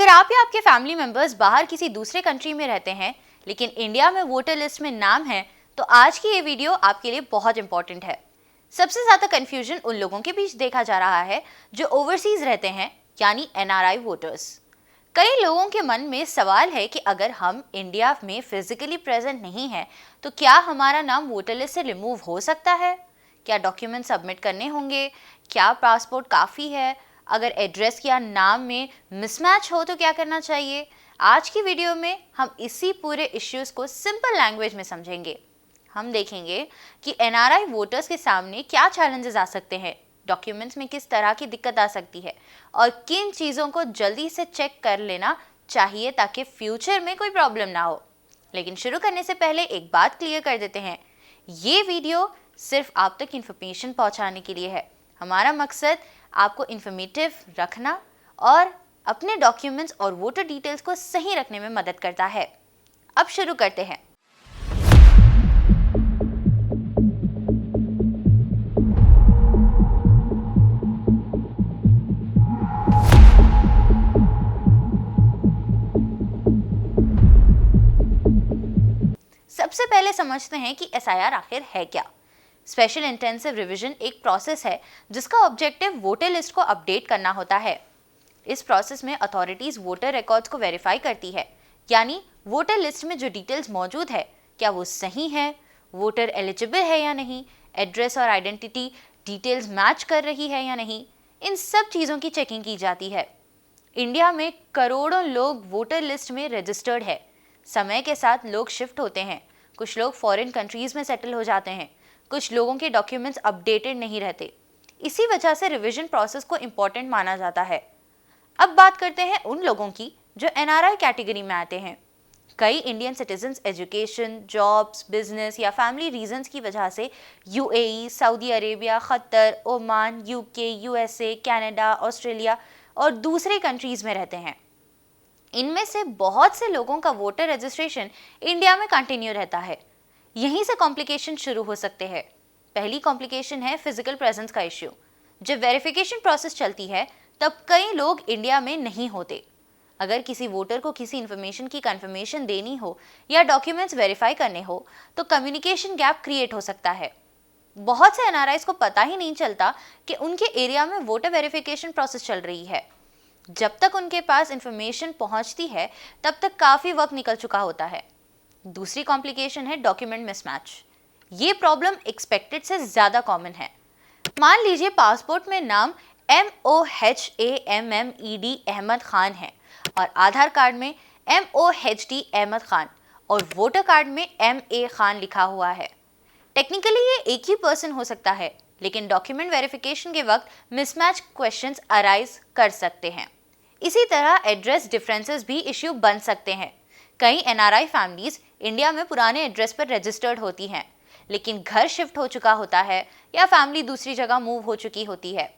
अगर आप या आपके फैमिली मेंबर्स बाहर किसी दूसरे कंट्री में रहते हैं लेकिन इंडिया में वोटर लिस्ट में नाम है, तो आज की ये वीडियो आपके लिए बहुत इंपॉर्टेंट है। सबसे ज्यादा कंफ्यूजन उन लोगों के बीच देखा जा रहा है जो ओवरसीज रहते हैं, यानी एनआरआई वोटर्स। कई लोगों के मन में सवाल है कि अगर हम इंडिया में फिजिकली प्रेजेंट नहीं है तो क्या हमारा नाम वोटर लिस्ट से रिमूव हो सकता है? क्या डॉक्यूमेंट सबमिट करने होंगे? क्या पासपोर्ट काफ़ी है? अगर एड्रेस या नाम में मिसमैच हो तो क्या करना चाहिए? आज की वीडियो में हम इसी पूरे इश्यूज को सिंपल लैंग्वेज में समझेंगे। हम देखेंगे कि एनआरआई वोटर्स के सामने क्या चैलेंजेस आ सकते हैं, डॉक्यूमेंट्स में किस तरह की दिक्कत आ सकती है और किन चीज़ों को जल्दी से चेक कर लेना चाहिए ताकि फ्यूचर में कोई प्रॉब्लम ना हो। लेकिन शुरू करने से पहले एक बात क्लियर कर देते हैं, ये वीडियो सिर्फ आप तक इन्फॉर्मेशन पहुंचाने के लिए है। हमारा मकसद आपको इन्फॉर्मेटिव रखना और अपने डॉक्यूमेंट्स और वोटर डिटेल्स को सही रखने में मदद करता है। अब शुरू करते हैं। सबसे पहले समझते हैं कि एसआईआर आखिर है क्या। स्पेशल इंटेंसिव रिवीजन एक प्रोसेस है जिसका ऑब्जेक्टिव वोटर लिस्ट को अपडेट करना होता है। इस प्रोसेस में अथॉरिटीज वोटर रिकॉर्ड्स को वेरीफाई करती है, यानी वोटर लिस्ट में जो डिटेल्स मौजूद है क्या वो सही है, वोटर एलिजिबल है या नहीं, एड्रेस और आइडेंटिटी डिटेल्स मैच कर रही है या नहीं, इन सब चीज़ों की चेकिंग की जाती है। इंडिया में करोड़ों लोग वोटर लिस्ट में रजिस्टर्ड है। समय के साथ लोग शिफ्ट होते हैं, कुछ लोग फॉरेन कंट्रीज में सेटल हो जाते हैं, कुछ लोगों के डॉक्यूमेंट्स अपडेटेड नहीं रहते। इसी वजह से रिवीजन प्रोसेस को इम्पोर्टेंट माना जाता है। अब बात करते हैं उन लोगों की जो एनआरआई कैटेगरी में आते हैं। कई Indian citizens education, jobs, business या फैमिली रीजंस की वजह से UAE, Saudi Arabia, Qatar, Oman, UK, USA, Canada, Australia और दूसरे कंट्रीज में रहते हैं। इनमें से बहुत से लोगों का वोटर रजिस्ट्रेशन इंडिया में कंटिन्यू रहता है। यहीं से कॉम्प्लिकेशन शुरू हो सकते हैं। पहली कॉम्प्लिकेशन है फिजिकल प्रेजेंस का इश्यू। जब वेरिफिकेशन प्रोसेस चलती है तब कई लोग इंडिया में नहीं होते। अगर किसी वोटर को किसी इंफॉर्मेशन की कंफर्मेशन देनी हो या डॉक्यूमेंट्स वेरीफाई करने हो तो कम्युनिकेशन गैप क्रिएट हो सकता है। बहुत से एनआरआईज को पता ही नहीं चलता कि उनके एरिया में वोटर वेरिफिकेशन प्रोसेस चल रही है। जब तक उनके पास इंफॉर्मेशन पहुंचती है तब तक काफ़ी वक्त निकल चुका होता है। दूसरी कॉम्प्लिकेशन है डॉक्यूमेंट मिसमैच। ये प्रॉब्लम एक्सपेक्टेड से ज़्यादा कॉमन है। मान लीजिए पासपोर्ट में नाम MOHAMMED अहमद खान है और आधार कार्ड में MOHD अहमद खान और वोटर कार्ड में MA खान लिखा हुआ है। टेक्निकली ये एक ही पर्सन हो सकता है, लेकिन डॉक्यूमेंट वेरिफिकेशन के वक्त मिसमैच क्वेश्चंस अराइज कर सकते हैं। इसी तरह एड्रेस डिफरेंसेस भी इश्यू बन सकते हैं। कई एनआरआई फैमिलीज इंडिया में पुराने एड्रेस पर रजिस्टर्ड होती हैं, लेकिन घर शिफ्ट हो चुका होता है या फैमिली दूसरी जगह मूव हो चुकी होती है।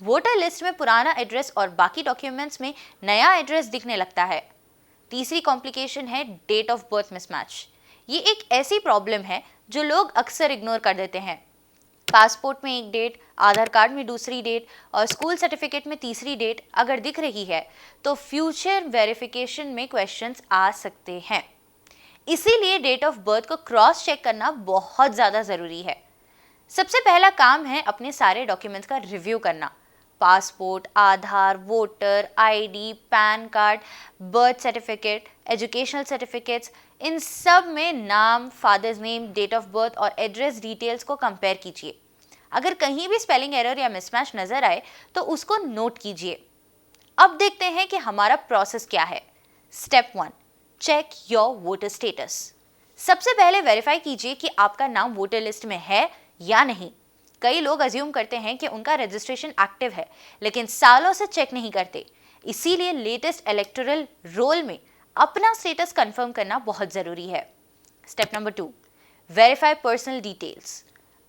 वोटर लिस्ट में पुराना एड्रेस और बाकी डॉक्यूमेंट्स में नया एड्रेस दिखने लगता है। तीसरी कॉम्प्लिकेशन है डेट ऑफ बर्थ मिसमैच। ये एक ऐसी प्रॉब्लम है जो लोग अक्सर इग्नोर कर देते हैं। पासपोर्ट में एक डेट, आधार कार्ड में दूसरी डेट और स्कूल सर्टिफिकेट में तीसरी डेट अगर दिख रही है तो फ्यूचर वेरिफिकेशन में क्वेश्चंस आ सकते हैं। इसीलिए डेट ऑफ बर्थ को क्रॉस चेक करना बहुत ज़्यादा ज़रूरी है। सबसे पहला काम है अपने सारे डॉक्यूमेंट्स का रिव्यू करना। Passport, Aadhaar, voter ID, PAN card, birth certificate, educational certificates, इन सब में नाम, father's name, date of birth और एड्रेस डिटेल्स को कंपेयर कीजिए। अगर कहीं भी स्पेलिंग एरर या मिसमैच नज़र आए तो उसको नोट कीजिए। अब देखते हैं कि हमारा प्रोसेस क्या है। Step 1, check your voter status. सबसे पहले वेरीफाई कीजिए कि आपका नाम वोटर लिस्ट में है या नहीं। कई लोग अज्यूम करते हैं कि उनका रजिस्ट्रेशन एक्टिव है, लेकिन सालों से चेक नहीं करते। इसीलिए लेटेस्ट इलेक्टोरल रोल में अपना स्टेटस कंफर्म करना बहुत ज़रूरी है। Step number 2, verify personal details.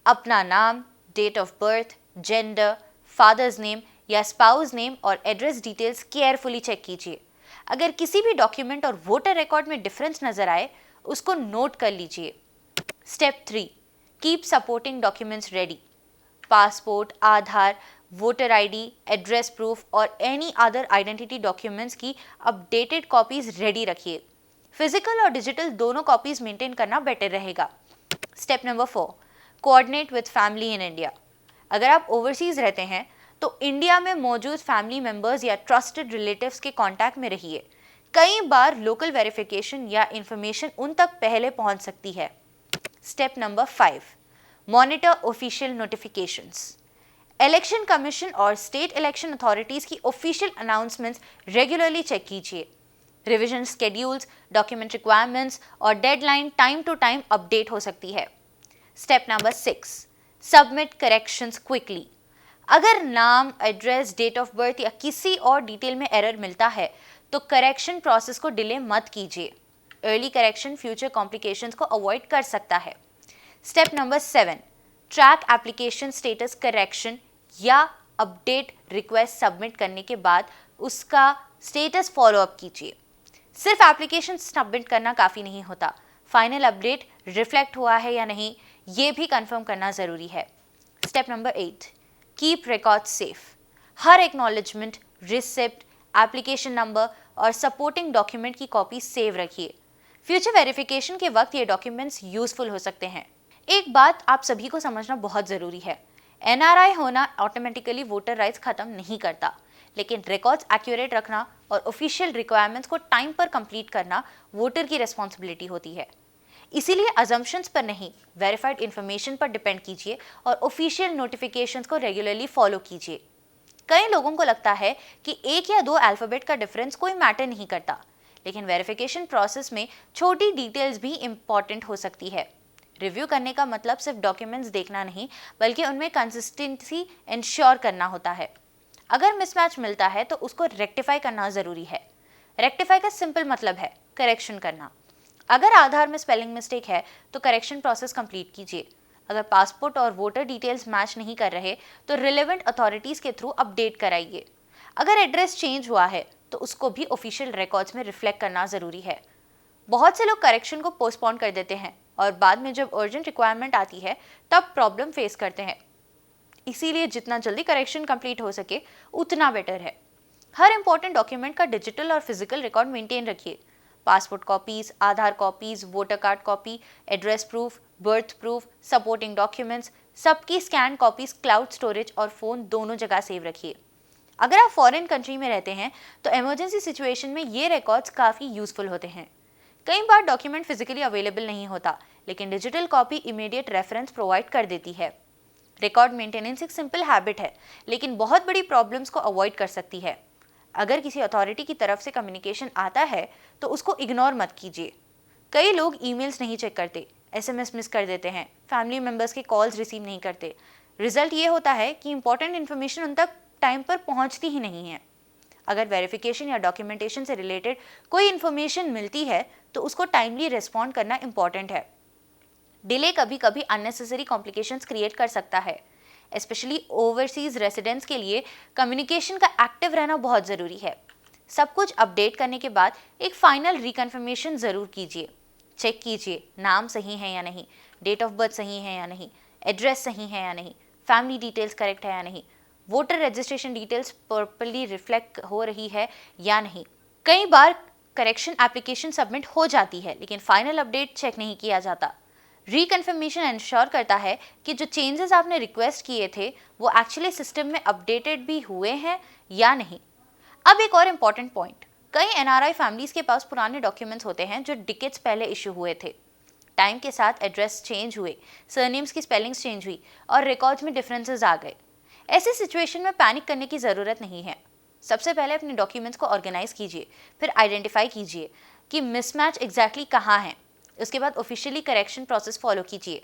अपना नाम, date of birth, gender, father's name या स्पाउस नेम और एड्रेस डिटेल्स केयरफुली चेक कीजिए। अगर किसी भी डॉक्यूमेंट और वोटर रिकॉर्ड में डिफरेंस नज़र आए उसको नोट कर लीजिए। Step 3, keep supporting documents ready. Passport, Aadhaar, voter ID, address proof और एनी अदर आइडेंटिटी डॉक्यूमेंट्स की अपडेटेड कॉपीज रेडी रखिए। फिजिकल और डिजिटल दोनों कॉपीज मेंटेन करना बेटर रहेगा। Step number 4, coordinate with family in India. अगर आप ओवरसीज रहते हैं तो इंडिया में मौजूद फैमिली मेंबर्स या ट्रस्टेड रिलेटिव्स के कांटेक्ट में रहिए। कई बार लोकल वेरिफिकेशन या इंफॉर्मेशन उन तक पहले पहुंच सकती है। Step number 5, monitor official notifications. Election commission और स्टेट इलेक्शन अथॉरिटीज की ऑफिशियल अनाउंसमेंट्स रेगुलरली चेक कीजिए। रिवीजन स्केड्यूल्स, डॉक्यूमेंट रिक्वायरमेंट्स और deadline time to time update हो सकती है। Step number 6, submit corrections quickly. अगर नाम, एड्रेस, डेट ऑफ बर्थ या किसी और डिटेल में एरर मिलता है तो करेक्शन प्रोसेस को डिले मत कीजिए। अर्ली करेक्शन फ्यूचर कॉम्प्लिकेशंस को अवॉइड कर सकता है। Step number 7, track application status correction या अपडेट रिक्वेस्ट सबमिट करने के बाद उसका स्टेटस फॉलो अप कीजिए। सिर्फ एप्लीकेशन सबमिट करना काफ़ी नहीं होता, फाइनल अपडेट रिफ्लेक्ट हुआ है या नहीं ये भी कंफर्म करना ज़रूरी है। Step number 8, keep record safe. हर एक्नॉलेजमेंट, रिसिप्ट, एप्लीकेशन नंबर और सपोर्टिंग डॉक्यूमेंट की कॉपी सेव रखिए। फ्यूचर वेरिफिकेशन के वक्त ये डॉक्यूमेंट्स यूजफुल हो सकते हैं। एक बात आप सभी को समझना बहुत ज़रूरी है, एनआरआई होना ऑटोमेटिकली वोटर राइट्स खत्म नहीं करता, लेकिन रिकॉर्ड्स एक्यूरेट रखना और ऑफिशियल रिक्वायरमेंट्स को टाइम पर कंप्लीट करना वोटर की रिस्पॉन्सिबिलिटी होती है। इसीलिए अजम्पशंस पर नहीं, वेरीफाइड इंफॉर्मेशन पर डिपेंड कीजिए और ऑफिशियल नोटिफिकेशंस को रेगुलरली फॉलो कीजिए। कई लोगों को लगता है कि एक या दो अल्फाबेट का डिफरेंस कोई मैटर नहीं करता, लेकिन वेरिफिकेशन प्रोसेस में छोटी डिटेल्स भी इंपॉर्टेंट हो सकती है। रिव्यू करने का मतलब सिर्फ डॉक्यूमेंट्स देखना नहीं, बल्कि उनमें कंसिस्टेंसी इंश्योर करना होता है। अगर मिसमैच मिलता है तो उसको रेक्टिफाई करना ज़रूरी है। रेक्टिफाई का सिंपल मतलब है करेक्शन करना। अगर आधार में स्पेलिंग मिस्टेक है तो करेक्शन प्रोसेस कंप्लीट कीजिए। अगर पासपोर्ट और वोटर डिटेल्स मैच नहीं कर रहे तो रिलेवेंट अथॉरिटीज़ के थ्रू अपडेट कराइए। अगर एड्रेस चेंज हुआ है तो उसको भी ऑफिशियल रिकॉर्ड्स में रिफ्लेक्ट करना ज़रूरी है। बहुत से लोग करेक्शन को पोस्टपोन कर देते हैं और बाद में जब अर्जेंट रिक्वायरमेंट आती है तब प्रॉब्लम फेस करते हैं। इसीलिए जितना जल्दी करेक्शन कंप्लीट हो सके उतना बेटर है। हर इंपॉर्टेंट डॉक्यूमेंट का डिजिटल और फिजिकल रिकॉर्ड मेंटेन रखिए। Passport copies, Aadhaar copies, voter card copy, address proof, birth proof, supporting documents, सबकी स्कैन कॉपीज क्लाउड स्टोरेज और फ़ोन दोनों जगह सेव रखिए। अगर आप फॉरेन कंट्री में रहते हैं तो इमरजेंसी सिचुएशन में ये रिकॉर्ड्स काफ़ी यूजफुल होते हैं। कई बार डॉक्यूमेंट फिजिकली अवेलेबल नहीं होता, लेकिन digital copy immediate reference provide कर देती है। रिकॉर्ड मेंटेनेंस एक सिंपल हैबिट है, लेकिन बहुत बड़ी प्रॉब्लम्स को अवॉइड कर सकती है। अगर किसी अथॉरिटी की तरफ से कम्युनिकेशन आता है तो उसको इग्नोर मत कीजिए। कई लोग ईमेल्स नहीं चेक करते, एसएमएस मिस कर देते हैं, फैमिली मेम्बर्स के कॉल्स रिसीव नहीं करते। रिजल्ट ये होता है कि इंपॉर्टेंट इन्फॉर्मेशन उन तक टाइम पर पहुंचती ही नहीं है। अगर वेरिफिकेशन या डॉक्यूमेंटेशन से रिलेटेड कोई इन्फॉर्मेशन मिलती है तो उसको टाइमली रिस्पॉन्ड करना इंपॉर्टेंट है। डिले कभी कभी अननेसेसरी कॉम्प्लिकेशंस क्रिएट कर सकता है। स्पेशली ओवरसीज रेसिडेंट्स के लिए कम्युनिकेशन का एक्टिव रहना बहुत ज़रूरी है। सब कुछ अपडेट करने के बाद एक फाइनल रिकन्फर्मेशन ज़रूर कीजिए। चेक कीजिए नाम सही है या नहीं, डेट ऑफ बर्थ सही है या नहीं, एड्रेस सही है या नहीं, फैमिली डिटेल्स करेक्ट है या नहीं, voter registration details properly reflect हो रही है या नहीं। कई बार करेक्शन एप्लीकेशन सबमिट हो जाती है लेकिन फाइनल अपडेट चेक नहीं किया जाता। रिकन्फर्मेशन इंश्योर करता है कि जो चेंजेस आपने रिक्वेस्ट किए थे वो एक्चुअली सिस्टम में अपडेटेड भी हुए हैं या नहीं। अब एक और इम्पॉर्टेंट पॉइंट, कई एनआरआई फैमिलीज के पास पुराने डॉक्यूमेंट्स होते हैं जो डिकेड्स पहले इशू हुए थे। टाइम के साथ एड्रेस चेंज हुए, सरनेम्स की स्पेलिंग्स चेंज हुई और रिकॉर्ड्स में डिफरेंसेस आ गए। ऐसे सिचुएशन में पैनिक करने की ज़रूरत नहीं है। सबसे पहले अपने डॉक्यूमेंट्स को ऑर्गेनाइज कीजिए, फिर आइडेंटिफाई कीजिए कि मिसमैच एग्जैक्टली कहाँ है। उसके बाद ऑफिशियली करेक्शन प्रोसेस फॉलो कीजिए।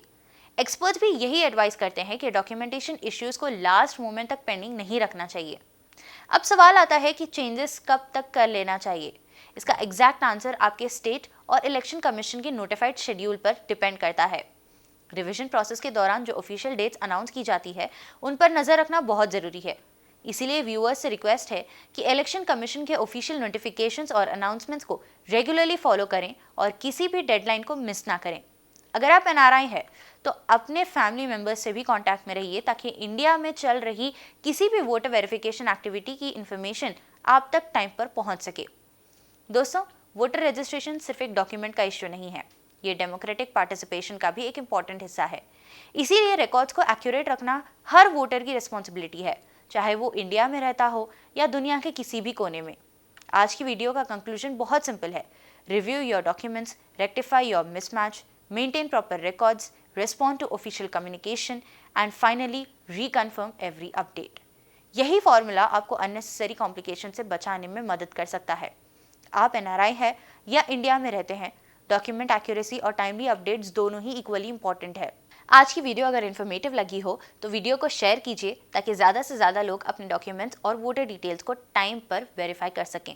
एक्सपर्ट्स भी यही एडवाइस करते हैं कि डॉक्यूमेंटेशन इश्यूज़ को लास्ट मोमेंट तक पेंडिंग नहीं रखना चाहिए। अब सवाल आता है कि चेंजेस कब तक कर लेना चाहिए। इसका एग्जैक्ट आंसर आपके स्टेट और इलेक्शन कमीशन के नोटिफाइड शेड्यूल पर डिपेंड करता है। रिवीजन प्रोसेस के दौरान जो ऑफिशियल डेट्स अनाउंस की जाती है उन पर नज़र रखना बहुत ज़रूरी है। इसीलिए व्यूअर्स से रिक्वेस्ट है कि इलेक्शन कमीशन के ऑफिशियल नोटिफिकेशंस और अनाउंसमेंट्स को रेगुलरली फॉलो करें और किसी भी डेडलाइन को मिस ना करें। अगर आप एनआरआई है तो अपने फैमिली मेंबर्स से भी कांटेक्ट में रहिए ताकि इंडिया में चल रही किसी भी वोटर वेरिफिकेशन एक्टिविटी की इंफॉर्मेशन आप तक टाइम पर पहुंच सके। दोस्तों, वोटर रजिस्ट्रेशन सिर्फ एक डॉक्यूमेंट का इश्यू नहीं है, ये डेमोक्रेटिक पार्टिसिपेशन का भी एक इम्पॉर्टेंट हिस्सा है। इसीलिए रिकॉर्ड्स को एक्यूरेट रखना हर वोटर की रिस्पॉन्सिबिलिटी है, चाहे वो इंडिया में रहता हो या दुनिया के किसी भी कोने में। आज की वीडियो का कंक्लूजन बहुत सिंपल है। Review your documents, rectify your mismatch, maintain proper records, respond to official communication and finally reconfirm every update. यही फॉर्मूला आपको अननेसेसरी कॉम्प्लिकेशन से बचाने में मदद कर सकता है। आप एनआरआई है या इंडिया में रहते हैं, डॉक्यूमेंट एक्यूरेसी और टाइमली अपडेट्स दोनों ही इक्वली इंपॉर्टेंट है। आज की वीडियो अगर इन्फॉर्मेटिव लगी हो तो वीडियो को शेयर कीजिए ताकि ज़्यादा से ज़्यादा लोग अपने डॉक्यूमेंट्स और वोटर डिटेल्स को टाइम पर वेरीफाई कर सकें।